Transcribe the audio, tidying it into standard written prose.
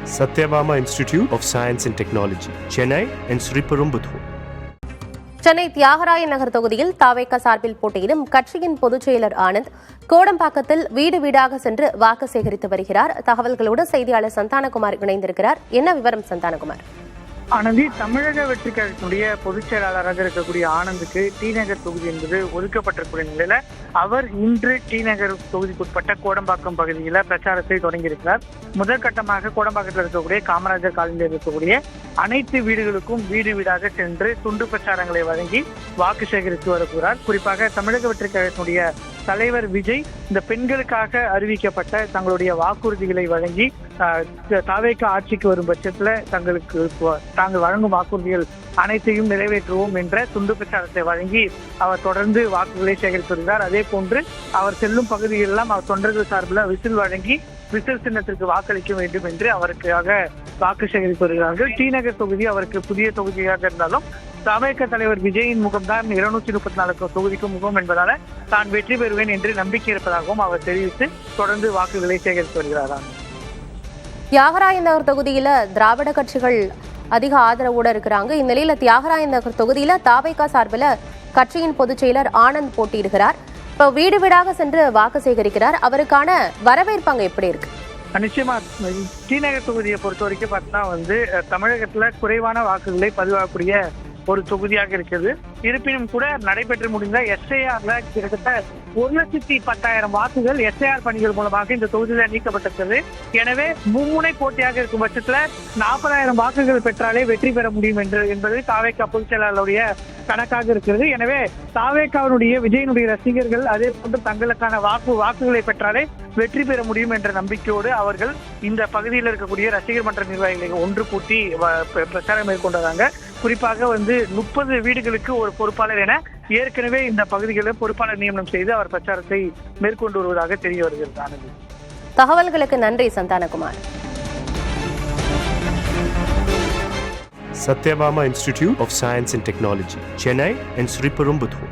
Satyabama Institute of Science and Technology, Chennai and Sriperumbudur. Chennai Thyagaraya Nagar தொகுதியில் தாவேக சார்பில் போட்டியிடும் கட்சியின் பொதுச் செயலர் ஆனந்த் கோடம்பாக்கத்தில் வீடு வீடாக சென்று வாக்கு சேகரித்து வருகிறார். தகவல்களோடு செய்தியாளர் சந்தானகுமார் இணைந்திருக்கிறார். என்ன விவரம் சந்தானகுமார்? ஆனந்தி, தமிழக வெற்றி கழகத்தினுடைய பொதுச் செயலாளராக இருக்கக்கூடிய ஆனந்துக்கு டி நகர் தொகுதி என்பது ஒதுக்கப்பட்டிருக்கூடிய நிலையில அவர் இன்று டி நகர் தொகுதிக்குட்பட்ட கோடம்பாக்கம் பகுதியில பிரச்சாரத்தை தொடங்கியிருக்கிறார். முதற்கட்டமாக கோடம்பாக்கத்தில் இருக்கக்கூடிய காமராஜர் காலனியில் இருக்கக்கூடிய அனைத்து வீடுகளுக்கும் வீடு வீடாக சென்று துண்டு பிரச்சாரங்களை வழங்கி வாக்கு சேகரித்து வருகிறார். குறிப்பாக தமிழக வெற்றி கழகத்தினுடைய தலைவர் விஜய் இந்த பெண்களுக்காக அறிவிக்கப்பட்ட தங்களுடைய வாக்குறுதிகளை வழங்கி தாவேக ஆட்சிக்கு வரும் பட்சத்துல தாங்கள் வழங்கும் வாக்குறுதிகள் அனைத்தையும் நிறைவேற்றுவோம் என்ற துண்டு பிரச்சாரத்தை வழங்கி அவர் தொடர்ந்து வாக்குகளை சேகரித்து வருகிறார். அதே போன்று அவர் செல்லும் பகுதிகளெல்லாம் அவர் தொண்டர்கள் சார்பில் விசில் வழங்கி விசில் சின்னத்திற்கு வாக்களிக்க வேண்டும் என்று அவருக்காக வாக்கு சேகரித்து வருகிறார்கள். டி நகர் தொகுதி அவருக்கு புதிய தொகுதியாக இருந்தாலும் தாவேக தலைவர் விஜயின் முகம்தான் 234 தொகுதிக்கும் முகம் என்பதால தான் வெற்றி பெறுவேன் என்று நம்பிக்கை இருப்பதாகவும் அவர் தெரிவித்து தொடர்ந்து வாக்குகளை சேகரித்து வருகிறார். தியாகராய நகர் தொகுதியில திராவிட கட்சிகள் அதிக ஆதரவோட இருக்கிறாங்க. இந்நிலையில தியாகராய நகர் தொகுதியில தாவேக சார்பில் கட்சியின் பொதுச் செயலர் ஆனந்த் போட்டியிடுகிறார். இப்போ வீடு வீடாக சென்று வாக்கு சேகரிக்கிறார். அவருக்கான வரவேற்பு அங்க எப்படி இருக்கு? நிச்சயமா டி நகர் தொகுதியை பொறுத்த வரைக்கும் பார்த்தா தமிழகத்துல குறைவான வாக்குகளை பதிவாகக்கூடிய ஒரு தொகுதியாக இருக்கிறது. இருப்பினும் கூட நடைபெற்று முடிந்த எஸ்ஐஆர்ல கிட்டத்தட்ட 1,10,000 வாக்குகள் எஸ்ஐஆர் பணிகள் மூலமாக இந்த தொகுதியில நீக்கப்பட்டிருக்கிறது. எனவே மும்முனை போட்டியாக இருக்கும் பட்சத்துல 40,000 வாக்குகள் பெற்றாலே வெற்றி பெற முடியும் என்பது தாவேக பொதுச் செயலாளருடைய கணக்காக இருக்கிறது. எனவே தாவேகாவினுடைய விஜயனுடைய ரசிகர்கள் அதே போன்று தங்களுக்கான வாக்குகளை பெற்றாலே வெற்றி பெற முடியும் என்ற நம்பிக்கையோடு அவர்கள் இந்த பகுதியில் இருக்கக்கூடிய ரசிகர் மன்ற நிர்வாகிகளை ஒன்று கூட்டி பிரச்சாரம் மேற்கொண்டாங்க. குறிப்பாக 30 வீடுகளுக்கு ஒரு பொறுப்பாளர் என ஏற்கனவே இந்த பகுதிகளில் பொறுப்பாளர் நியமனம் செய்து அவர் பிரச்சாரத்தை மேற்கொண்டு வருவதாக தெரிய வருகிறது. தகவல்களுக்கு நன்றி Santhanakumar. Satyabama Institute of Science and Technology, Chennai and Sriperumbudur.